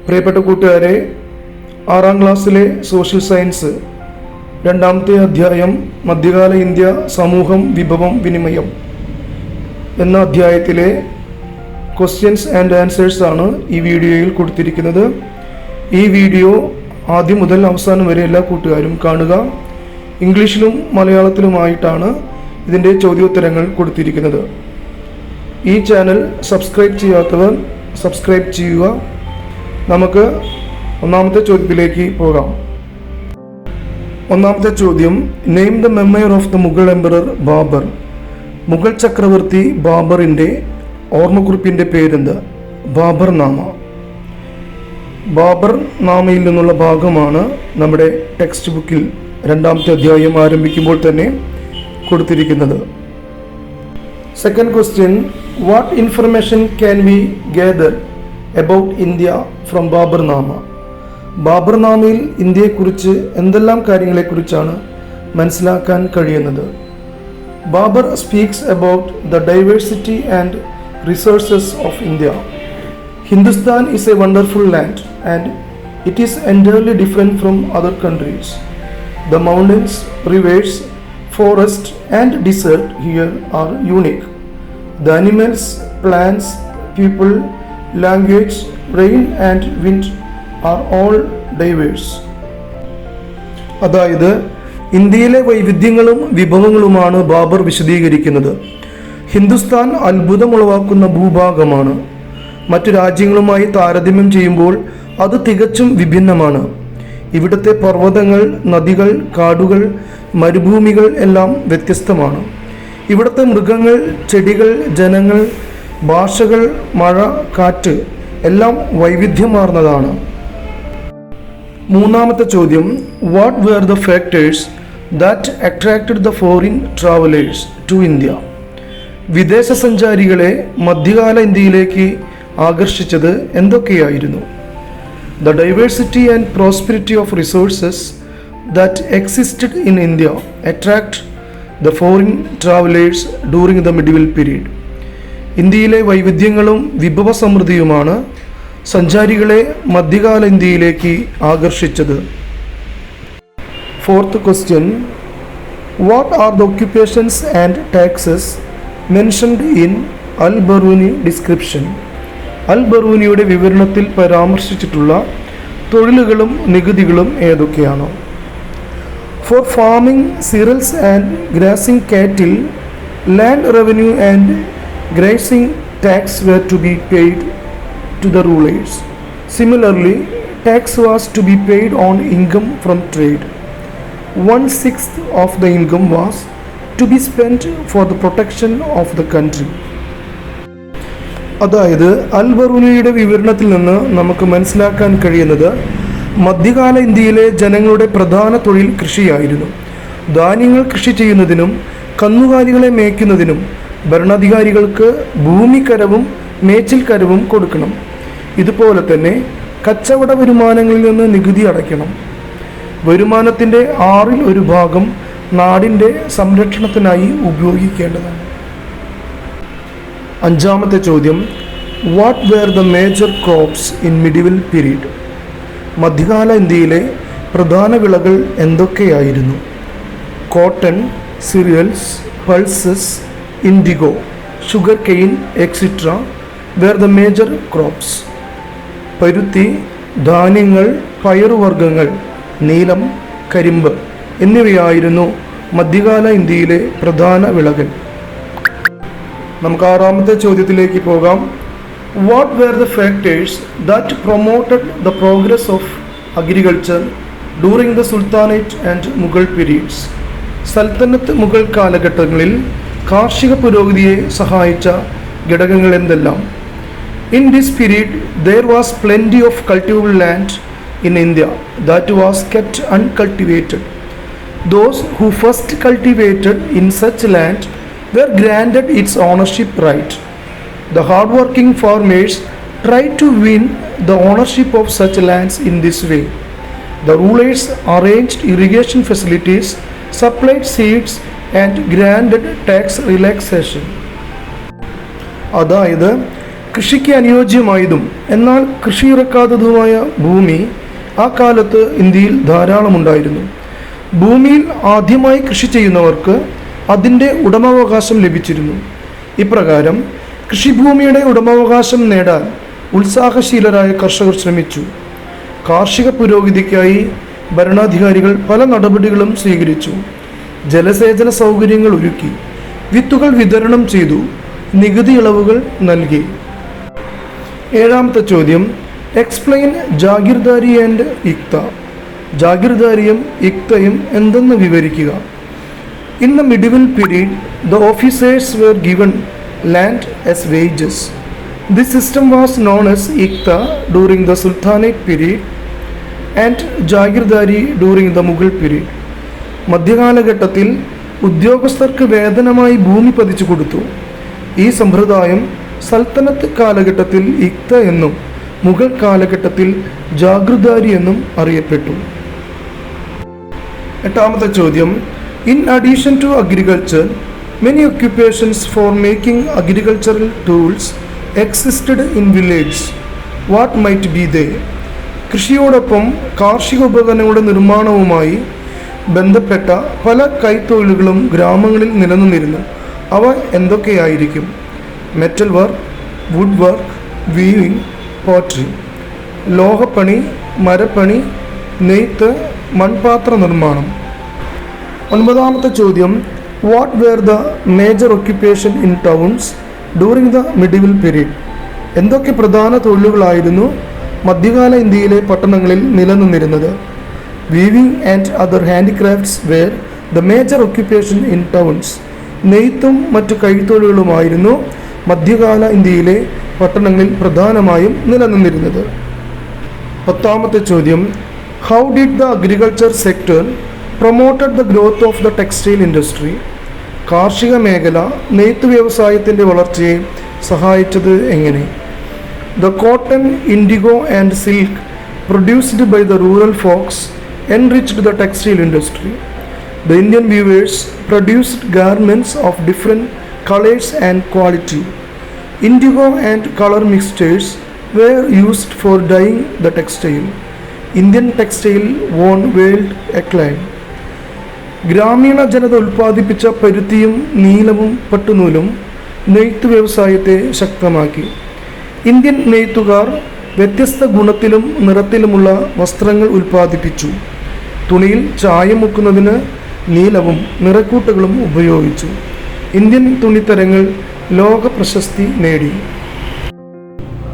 പ്രിയപ്പെട്ട കൂട്ടുകാരെ, 6ാം ക്ലാസ്സിലെ സോഷ്യൽ സയൻസ് 2ാമത്തെ അധ്യായം മധ്യകാല ഇന്ത്യ സമൂഹം വിഭവം വിനിമയം എന്ന അധ്യായത്തിലെ ക്വസ്റ്റ്യൻസ് ആൻഡ് ആൻസേഴ്സ് ആണ് ഈ വീഡിയോയിൽ കൊടുത്തിരിക്കുന്നത്. ഈ വീഡിയോ ആദ്യം മുതൽ അവസാനം വരെ എല്ലാ കൂട്ടുകാരും കാണുക. ഇംഗ്ലീഷിലും മലയാളത്തിലുമായിട്ടാണ് ഇതിൻ്റെ ചോദ്യോത്തരങ്ങൾ കൊടുത്തിരിക്കുന്നത്. ഈ ചാനൽ സബ്സ്ക്രൈബ് ചെയ്യാത്തവർ സബ്സ്ക്രൈബ് ചെയ്യുക. നമുക്ക് ഒന്നാമത്തെ ചോദ്യത്തിലേക്ക് പോകാം. ഒന്നാമത്തെ ചോദ്യം, name the memoir of the Mughal emperor Babur. Mughal ചക്രവർത്തി ബാബറിൻ്റെ ഓർമ്മക്കുറിപ്പിൻ്റെ പേരെന്ത്? ബാബർ നാമ. ബാബർ നാമയിൽ നിന്നുള്ള ഭാഗമാണ് നമ്മുടെ ടെക്സ്റ്റ് ബുക്കിൽ 2ാമത്തെ അധ്യായം ആരംഭിക്കുമ്പോൾ തന്നെ കൊടുത്തിരിക്കുന്നത്. Second question, what information can we gather about India from Babur Nama. Babur നാമയിൽ ഇന്ത്യയെക്കുറിച്ച് എന്തെല്ലാം കാര്യങ്ങളെക്കുറിച്ചാണ് മനസ്സിലാക്കാൻ കഴിയുന്നത്? Babur speaks about the diversity and resources of India. Hindustan is a wonderful land and it is entirely different from other countries. The mountains, rivers, forest and desert here are unique. The animals, plants, people, language, rain and wind are all diverse. അതായത് ഇന്ത്യയിലെ വൈവിധ്യങ്ങളും വിഭവങ്ങളുമാണ് ബാബർ വിശദീകരിക്കുന്നത്. ഹിന്ദുസ്ഥാൻ അത്ഭുതമുളവാക്കുന്ന ഭൂഭാഗമാണ്. മറ്റു രാജ്യങ്ങളുമായി താരതമ്യം ചെയ്യുമ്പോൾ അത് തികച്ചും വിഭിന്നമാണ്. ഇവിടുത്തെ പർവ്വതങ്ങൾ, നദികൾ, കാടുകൾ, മരുഭൂമികൾ എല്ലാം വ്യത്യസ്തമാണ്. ഇവിടുത്തെ മൃഗങ്ങൾ, ചെടികൾ, ജനങ്ങൾ, ഭാഷകൾ, മഴ, കാറ്റ് എല്ലാം വൈവിധ്യമാർന്നതാണ്. മൂന്നാമത്തെ ചോദ്യം, what were the factors that attracted the foreign travellers to India. വിദേശ സഞ്ചാരികളെ മധ്യകാല ഇന്ത്യയിലേക്ക് ആകർഷിച്ചത് എന്തൊക്കെയായിരുന്നു? The diversity and prosperity of resources that existed in India attract the foreign travelers during the medieval period. ഇന്ത്യയിലെ വൈവിധ്യങ്ങളും വിഭവ സമൃദ്ധിയുമാണ് സഞ്ചാരികളെ മധ്യകാല ഇന്ത്യയിലേക്ക് ആകർഷിച്ചത്. Fourth question, what are the occupations and taxes mentioned in Al-Biruni description. അൽ-ബറൂനിയുടെ വിവരണത്തിൽ പരാമർശിച്ചിട്ടുള്ള തൊഴിലുകളും നികുതികളും ഏതൊക്കെയാണ്? For farming, cereals and grazing cattle, land revenue and grazing tax were to be paid to the rulers. Similarly, tax was to be paid on income from trade. 1/6 of the income was to be spent for the protection of the country. അതായത് അൽ-ബറൂനിയുടെ വിവരണത്തിൽ നിന്ന് നമുക്ക് മനസ്സിലാക്കാൻ കഴിയുന്നത് മധ്യകാല ഇന്ത്യയിലെ ജനങ്ങളുടെ പ്രധാന തൊഴിൽ കൃഷിയായിരുന്നു. ധാന്യങ്ങൾ കൃഷി ചെയ്യുന്നതിനും കന്നുകാലികളെ മേയ്ക്കുന്നതിനും ഭരണാധികാരികൾക്ക് ഭൂമിക്കരവും മേച്ചിൽക്കരവും കൊടുക്കണം. ഇതുപോലെ തന്നെ കച്ചവട വരുമാനങ്ങളിൽ നിന്ന് നികുതി അടയ്ക്കണം. വരുമാനത്തിൻ്റെ 1/6 ഭാഗം നാടിൻ്റെ സംരക്ഷണത്തിനായി ഉപയോഗിക്കേണ്ടതാണ്. അഞ്ചാമത്തെ ചോദ്യം, what were the major crops in medieval period. മധ്യകാല ഇന്ത്യയിലെ പ്രധാന വിളകൾ എന്തൊക്കെയായിരുന്നു? Cotton, cereals, pulses, indigo, sugarcane extra were the major crops. പരുത്തി, ധാന്യങ്ങൾ, പയറുവർഗ്ഗങ്ങൾ, നീലം, കരിമ്പ് എന്നിവയായിരുന്നു മധ്യകാല ഇന്ത്യയിലെ പ്രധാന വിളകൾ. നമുക്ക് 6ാമത്തെ ചോദ്യത്തിലേക്ക് പോകാം. What were the factors that promoted the progress of agriculture during the sultanate and Mughal periods. സൽത്തനത്ത് മുഗൾ കാലഘട്ടങ്ങളിൽ കാർഷിക പുരോഗതിയെ സഹായിച്ച ഘടകങ്ങൾ എന്തെല്ലാം? In this period there was plenty of cultivable land in India that was kept uncultivated. Those who first cultivated in such land were granted its ownership right. The hardworking farmers tried to win the ownership of such lands in this way. The rulers arranged irrigation facilities, supplied seeds and granted tax relaxation. അതായത് കൃഷിക്ക് അനുയോജ്യമായതും എന്നാൽ കൃഷിയിറക്കാത്തതുമായ ഭൂമി ആ കാലത്ത് ഇന്ത്യയിൽ ധാരാളമുണ്ടായിരുന്നു. ഭൂമിയിൽ ആദ്യമായി കൃഷി ചെയ്യുന്നവർക്ക് അതിൻ്റെ ഉടമാവകാശം ലഭിച്ചിരുന്നു. ഇപ്രകാരം കൃഷിഭൂമിയുടെ ഉടമാവകാശം നേടാൻ ഉത്സാഹശീലരായ കർഷകർ ശ്രമിച്ചു. കാർഷിക പുരോഗതിക്കായി ഭരണാധികാരികൾ പല നടപടികളും സ്വീകരിച്ചു. ജലസേചന സൗകര്യങ്ങൾ ഒരുക്കി, വിത്തുകൾ വിതരണം ചെയ്തു, നികുതി ഇളവുകൾ നൽകി. ഏഴാമത്തെ ചോദ്യം, എക്സ്പ്ലെയിൻ ജാഗിർദാരി ആൻഡ് ഇക്ത. ജാഗിർദാരിയും ഇക്തയും എന്തെന്ന് വിവരിക്കുക. In the medieval period the officers were given land as wages. This system was known as iqta during the sultanate period and jagirdari during the Mughal period. മധ്യകാലഘട്ടത്തിൽ ഉദ്യോഗസ്ഥർക്ക് വേതനമായി ഭൂമി പതിച്ചു കൊടുത്തു. ഈ സമ്പ്രദായം സൽത്തനത്ത് കാലഘട്ടത്തിൽ ഇക്ത എന്നും മുഗൾ കാലഘട്ടത്തിൽ ജാഗിർദാരി എന്നും അറിയപ്പെട്ടു. എട്ടാമത്തെ ചോദ്യം, in addition to agriculture many occupations for making agricultural tools existed in village. What might be they? കൃഷിയോടൊപ്പം കാർഷിക ഉപകരണങ്ങളുടെ നിർമ്മാണവുമായി ബന്ധപ്പെട്ട പല കൈത്തൊഴിലുകളും ഗ്രാമങ്ങളിൽ നിലനിന്നിരുന്നു. അവ എന്തൊക്കെയായിരിക്കും? Metal work, wood work, weaving, pottery. ലോഹപ്പണി, മരപ്പണി, നെയ്ത്ത്, മൺപാത്ര നിർമ്മാണം. ഒൻപതാമത്തെ ചോദ്യം, what were the major occupation in towns during the medieval period? എന്തൊക്കെ പ്രധാന തൊഴിലുകളായിരുന്നു മധ്യകാല ഇന്ത്യയിലെ പട്ടണങ്ങളിൽ നിലനിന്നിരുന്നത്? Weaving and other handicrafts were the major occupation in towns. നെയ്ത്തും മറ്റു കൈത്തൊഴിലുകളുമായിരുന്നു മധ്യകാല ഇന്ത്യയിലെ പട്ടണങ്ങളിൽ പ്രധാനമായും നിലനിന്നിരുന്നത്. പത്താമത്തെ ചോദ്യം, how did the agriculture sector promoted the growth of the textile industry? കാർഷിക മേഖല നെയ്ത്ത് വ്യവസായത്തിൻ്റെ വളർച്ചയെ സഹായിച്ചത് എങ്ങനെ? The cotton, indigo and silk produced by the rural folks enriched the textile industry. The Indian weavers produced garments of different colors and quality. Indigo and color mixtures were used for dyeing the textile. Indian textile won world acclaim. ഗ്രാമീണ ജനത ഉൽപ്പാദിപ്പിച്ച പരുത്തിയും നീലവും പട്ടുനൂലും നെയ്ത്ത് വ്യവസായത്തെ ശക്തമാക്കി. Indian നെയ്ത്തുകാർ വ്യത്യസ്ത ഗുണത്തിലും നിറത്തിലുമുള്ള വസ്ത്രങ്ങൾ ഉൽപ്പാദിപ്പിച്ചു. തുണിയിൽ ചായം മുക്കുന്നതിന് നീലവും നിറക്കൂട്ടുകളും ഉപയോഗിച്ചു. Indian തുണിത്തരങ്ങൾ ലോക പ്രശസ്തി നേടി.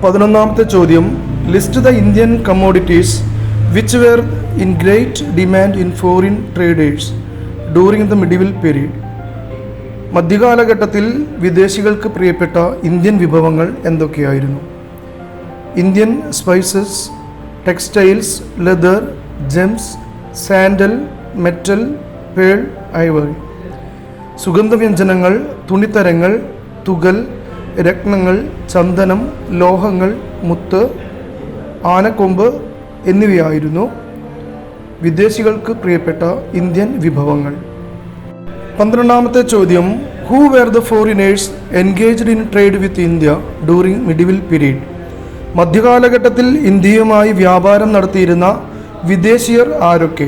11ാമത്തെ ചോദ്യം, list the Indian commodities which were in great demand in foreign traders during the medieval period. മധ്യകാലഘട്ടത്തിൽ വിദേശികൾക്ക് പ്രിയപ്പെട്ട ഇന്ത്യൻ വിഭവങ്ങൾ എന്തൊക്കെയായിരുന്നു? Indian spices, textiles, leather, gems, sandal, metal, pearl, ivory. സുഗന്ധവ്യഞ്ജനങ്ങൾ, തുണിത്തരങ്ങൾ, തുകൽ, രത്നങ്ങൾ, ചന്ദനം, ലോഹങ്ങൾ, മുത്ത്, ആനക്കൊമ്പ് എന്നിവയായിരുന്നു വിദേശികൾക്ക് പ്രിയപ്പെട്ട ഇന്ത്യൻ വിഭവങ്ങൾ. 12ാമത്തെ ചോദ്യം, who were the foreigners engaged in trade with India during medieval period? മധ്യകാലഘട്ടത്തിൽ ഇന്ത്യയുമായി വ്യാപാരം നടത്തിയിരുന്ന വിദേശീയർ ആരൊക്കെ?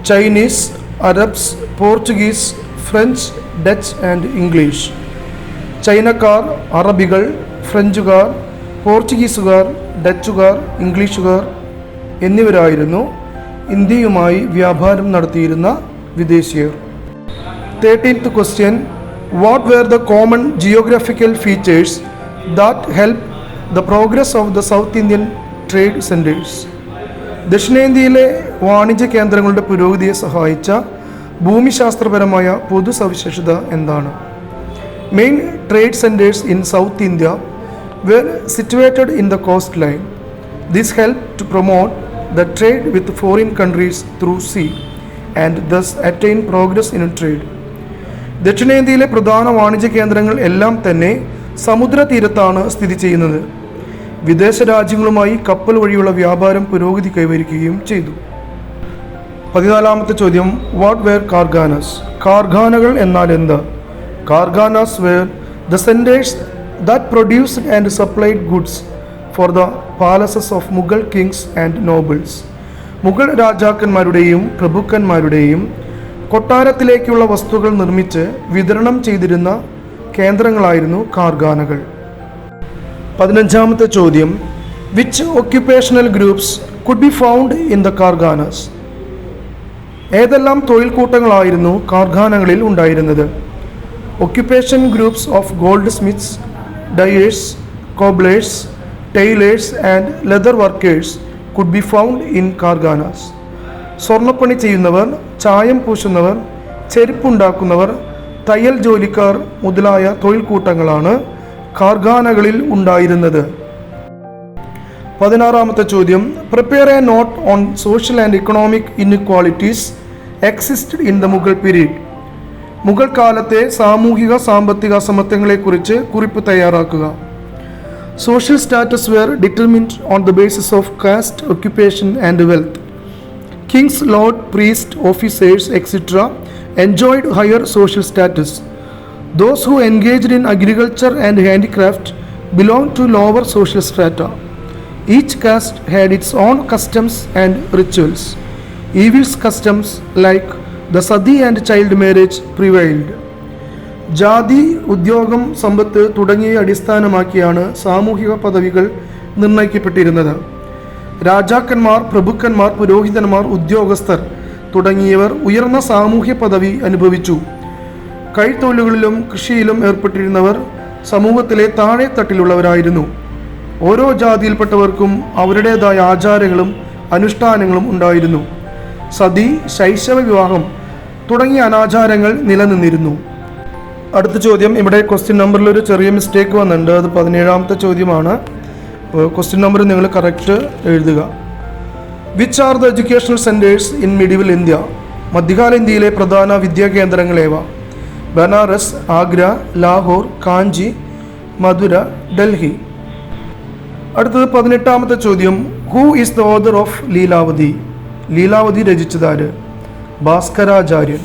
Chinese, Arabs, Portuguese, French, Dutch and English. ചൈനക്കാർ, അറബികൾ, ഫ്രഞ്ചുകാർ, പോർച്ചുഗീസുകാർ, ഡച്ചുകാർ, ഇംഗ്ലീഷുകാർ എന്നിവരായിരുന്നു ഇന്ത്യയുമായി വ്യാപാരം നടത്തിയിരുന്ന വിദേശീയർ. 13th question, what were the common geographical features that helped the progress of the South Indian trade centers? ദക്ഷിണേന്ത്യയിലെ വാണിജ്യ കേന്ദ്രങ്ങളുടെ പുരോഗതിയെ സഹായിച്ച ഭൂമിശാസ്ത്രപരമായ പൊതു സവിശേഷത എന്താണ്? Main trade centres in South India were situated in the coast line. This help to promote the trade with foreign countries through sea and thus attain progress in trade. ദക്ഷിണേന്ത്യയിലെ പ്രധാന വാണിജ്യ കേന്ദ്രങ്ങൾ എല്ലാം തന്നെ സമുദ്രതീരത്താണ് സ്ഥിതി ചെയ്യുന്നത്. വിദേശ രാജ്യങ്ങളുമായി കപ്പൽ വഴിയുള്ള വ്യാപാരം പുരോഗതി കൈവരിക്കുകയും ചെയ്തു. 14ാമത്തെ ചോദ്യം, വാട്ട് വെയർ കാർഖാനസ്? കാർഖാനകൾ എന്നാൽ എന്താ? Karkhanas were the centres that produced and supplied goods for the palaces of Mughal kings and nobles. Mughal രാജാക്കന്മാരുടെയും പ്രഭുക്കന്മാരുടെയും കൊട്ടാരത്തിലേക്കുള്ള വസ്തുക്കൾ നിർമ്മിച്ച് വിതരണം ചെയ്തിരുന്ന കേന്ദ്രങ്ങളായിരുന്നു കാർഖാനകൾ. 15ാമത്തെ ചോദ്യം, which occupational groups could be found in the karkhanas? ഏതെല്ലാം തൊഴിൽ കൂട്ടങ്ങളായിരുന്നു കാർഖാനകളിൽ ഉണ്ടായിരുന്നത്? Occupation groups of goldsmiths, dyers, cobblers, tailors and leather workers could be found in karkhanas. സ്വർണ്ണപ്പണി ചെയ്യുന്നവർ, ചായം പൂശുന്നവർ, ചെരുപ്പുണ്ടാക്കുന്നവർ, തയ്യൽ ജോലിക്കാർ മുതലായ തൊഴിൽ കൂട്ടങ്ങളാണ് കാർഖാനകളിൽ ഉണ്ടായിരുന്നത്. 16ാമത്തെ ചോദ്യം, prepare a note on social and economic inequalities existed in the Mughal period. Mughal കാലത്തെ സാമൂഹിക സാമ്പത്തിക അസമത്വങ്ങളെക്കുറിച്ച് കുറിപ്പ് തയ്യാറാക്കുക. Social status were determined on the basis of caste, occupation and wealth. Kings, lord, priest, officers, etc. enjoyed higher social status. Those who engaged in agriculture and handicraft belonged to lower social strata. Each caste had its own customs and rituals. Evil customs like the sati and child marriage prevailed. ജാതി, ഉദ്യോഗം, സമ്പത്ത് തുടങ്ങിയ അടിസ്ഥാനമാക്കിയാണ് സാമൂഹിക പദവികൾ നിർണ്ണയിക്കപ്പെട്ടിരുന്നത്. രാജാക്കന്മാർ, പ്രഭുക്കന്മാർ, പുരോഹിതന്മാർ, ഉദ്യോഗസ്ഥർ തുടങ്ങിയവർ ഉയർന്ന സാമൂഹ്യ പദവി അനുഭവിച്ചു. കൈത്തൊഴിലുകളിലും കൃഷിയിലും ഏർപ്പെട്ടിരുന്നവർ സമൂഹത്തിലെ താഴെത്തട്ടിലുള്ളവരായിരുന്നു. ഓരോ ജാതിയിൽപ്പെട്ടവർക്കും അവരുടേതായ ആചാരങ്ങളും അനുഷ്ഠാനങ്ങളും ഉണ്ടായിരുന്നു. സതി, ശൈശവ വിവാഹം തുടങ്ങിയ അനാചാരങ്ങൾ നിലനിന്നിരുന്നു. അടുത്ത ചോദ്യം, ഇവിടെ ക്വസ്റ്റ്യൻ നമ്പറിൽ ഒരു ചെറിയ മിസ്റ്റേക്ക് വന്നിട്ടുണ്ട്. അത് 17ാമത്തെ ചോദ്യമാണ്. അപ്പോൾ ക്വസ്റ്റ്യൻ നമ്പർ നിങ്ങൾ കറക്റ്റ് എഴുതുക. Which are the educational centres in medieval India? മധ്യകാല ഇന്ത്യയിലെ പ്രധാന വിദ്യാകേന്ദ്രങ്ങളേവ? ബനാറസ്, ആഗ്ര, ലാഹോർ, കാഞ്ചി, മധുര, ഡൽഹി. അടുത്തത് 18ാമത്തെ ചോദ്യം, who is the author of Lilavati? Lilavati രചിച്ചതാര്? ഭാസ്കരാചാര്യൻ.